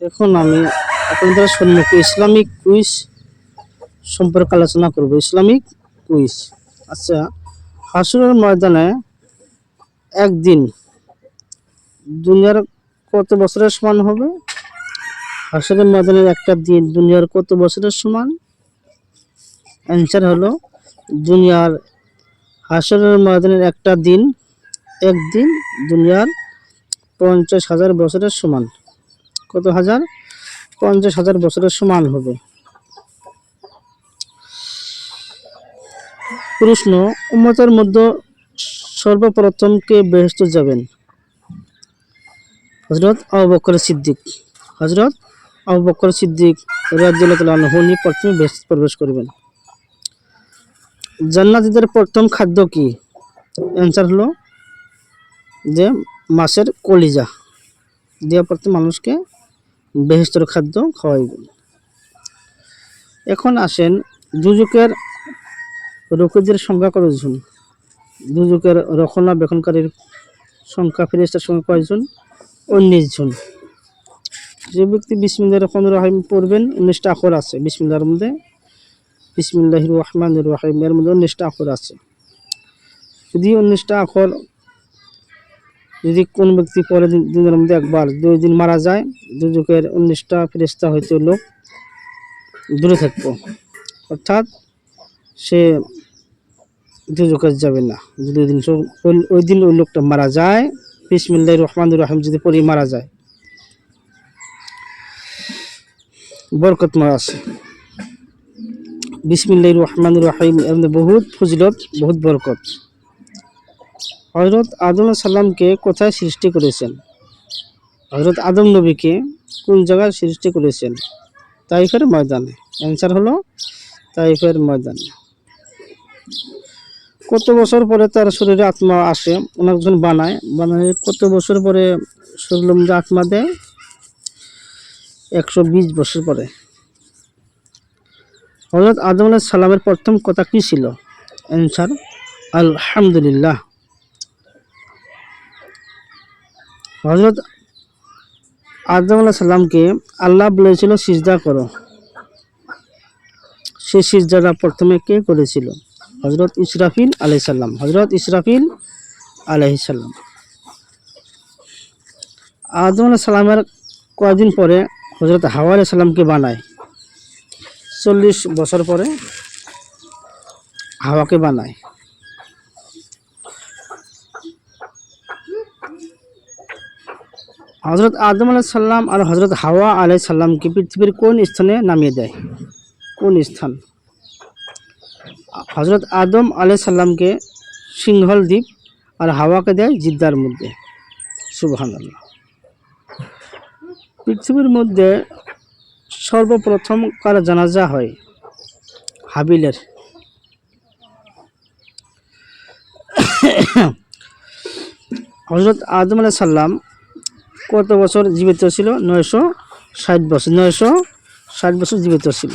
এখন আমি আপনাদের সম্মুখে ইসলামিক কুইজ সম্পর্কে আলোচনা করব। Islamic quiz. আচ্ছা, হাসরের ময়দানে একদিন দুনিয়ার কত বছরের সমান হবে? হাসরের ময়দানের একটা দিন দুনিয়ার কত বছরের সমান? অ্যান্সার হলো দুনিয়ার হাসরের ময়দানের একটা দিন একদিন দুনিয়ার 50,000 বছরের সমান। কত হাজার? 50,000 বছরের সমান হবে। প্রশ্ন, উম্মতের মধ্যে সর্বপ্রথম কে বেহেশতে যাবেন? হযরত আবু বকর সিদ্দিক। হযরত আবু বকর সিদ্দিক রাদিয়াল্লাহু তাআলা আনহু প্রথমে বেহেশতে প্রবেশ করবেন। জান্নাতীদের প্রথম খাদ্য কি? অ্যান্সার হলো যে মাছের কলিজা দিয়ে প্রথম মানুষকে বেহেশতের খাদ্য খাওয়াইবেন। এখন আসেন দুজকের রক্ষীদের সংখ্যা কতজন? দুজকের রক্ষণাবেক্ষণকারীর সংখ্যা ফেরেশতার সংখ্যা কয়জন? 19 জন। যে ব্যক্তি বিসমিল্লাহির রহমানির রহিম পড়বেন, 19টা আখর আছে বিসমিল্লাহর মধ্যে। বিসমিল্লাহির রহমানির রহিম এর মধ্যে 19টা আখর আছে। যদি 19টা আখর যদি কোন ব্যক্তি পরে দিনের মধ্যে একবার 2 দিন মারা যায়, দুজকের 19টা ফেরেশতা হইতে লোক দূরে থাকবো, অর্থাৎ সে দুজকে যাবে না। যদি ওই দিন ওই লোকটা মারা যায়, বিসমিল্লাহির রহমানির রহিম যদি পড়ে মারা যায়, বরকতময় আছে। বিসমিল্লাহির রহমানির রহিম এর মধ্যে বহুত ফজিলত, বহুত বরকত। হযরত আদম আলাইহিস সালামকে কোথায় সৃষ্টি করেছেন? হযরত আদম নবীকে কোন জায়গায় সৃষ্টি করেছেন? তাইফের ময়দানে। অ্যান্সার হলো তাইফের ময়দানে। কত বছর পরে তার শরীরে আত্মা আসে? অনেকজন বানায় কত বছর পরে শরীরের মধ্যে আত্মা দেয়? 120 বছর পরে। হযরত আদম আলাইহিস সালামের প্রথম কথা কি ছিল? অ্যান্সার আলহামদুলিল্লাহ। হযরত আদম আলাইহিস সালামকে আল্লাহ বলেছিল সিজদা করো, সেই সিজদাটা প্রথমে কে করেছিল? হযরত ইসরাফিল আলাইহিস সালাম। হযরত ইসরাফিল আলাইহিস সালাম। আদম আলাইহিস সালামের কয়েকদিন পরে হযরত হাওয়া আলাইহিস সালামকে বানায়? 40 বছর পরে হাওয়াকে বানায়। হযরত আদম আলাইহিস সালাম আর হযরত হাওয়া আলাইহিস সালামকে পৃথিবীর কোন স্থানে নামিয়ে দেয়? কোন স্থান? হযরত আদম আলাইহিস সালামকে সিংহল দ্বীপ আর হাওয়াকে দেয় জিদ্দার মধ্যে। সুবহানাল্লাহ। পৃথিবীর মধ্যে সর্বপ্রথম কার জানাজা হয়? হাবিলের। হযরত আদম আলাইহিস সালাম কত বছর জীবিত ছিল? 960 বছর। 960 বছর জীবিত ছিল।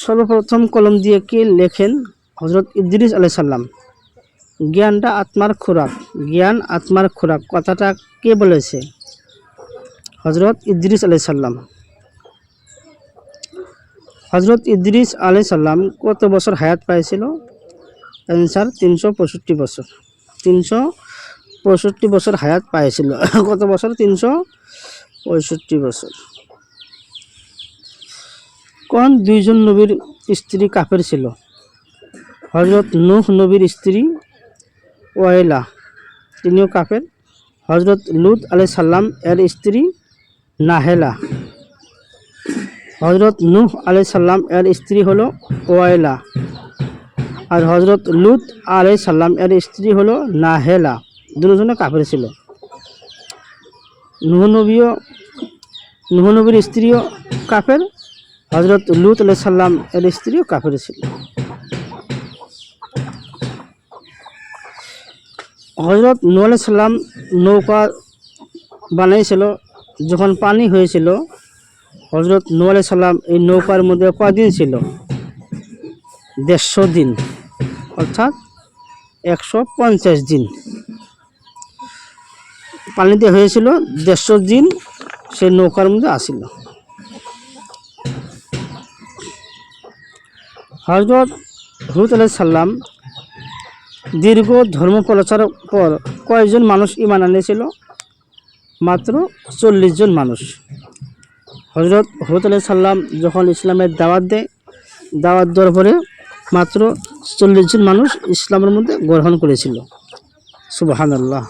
সর্বপ্রথম কলম দিয়ে কে লেখেন? হযরত ইদ্রিস আলাইহিস সালাম। জ্ঞানটা আত্মার খোরাক, জ্ঞান আত্মার খোরাক কথাটা কে বলেছে? হযরত ইদ্রিস আলাইহিস সালাম। হযরত ইদ্রিস আলাইহিস সালাম কত বছর হায়াত পাইছিল? অ্যান্সার 365 বছর। 365 বছর হায়াত পাইছিল। কত বছর? 365 বছর। কোন দুইজন নবীর স্ত্রী কাফের ছিল? হযরত নূহ নবীর স্ত্রী ওয়াইলা, তিনিও কাফের। হযরত লূত আলাইহিস সালাম এর স্ত্রী নাহেলা। হযরত নূহ আলাইহিস সালাম এর স্ত্রী হলো ওয়াইলা আর হযরত লূত আলাইহিস সালাম এর স্ত্রী হলো নাহেলা। দুজনে কাফের ছিল। নূহ নবীর স্ত্রীও কাফের, হযরত লূত আলাইহিস সালাম এর স্ত্রীও কাফের ছিল। হযরত নূহ আলাইহিস সালাম নৌকা বানাইছিল, যখন পানি হয়েছিল হযরত নূহ আলাইহিস সালাম এই নৌকার মধ্যে কয়দিন ছিল? 150 দিন, অর্থাৎ 150 দিন, পানিতে হয়েছিল 150 দিন সে নৌকার মধ্যে আসিল। হযরত হুদ আলাইহিস সালাম দীর্ঘ ধর্ম প্রচারের পর কয়জন মানুষ ঈমান আনিয়েছিল? মাত্র 40 জন মানুষ। হযরত হুদ আলাইহিস সালাম যখন ইসলামের দাওয়াত দেয়, দাওয়াত দেওয়ার পরে মাত্র 40 জন মানুষ ইসলামের মধ্যে গ্রহণ করেছিল। সুবহানাল্লাহ।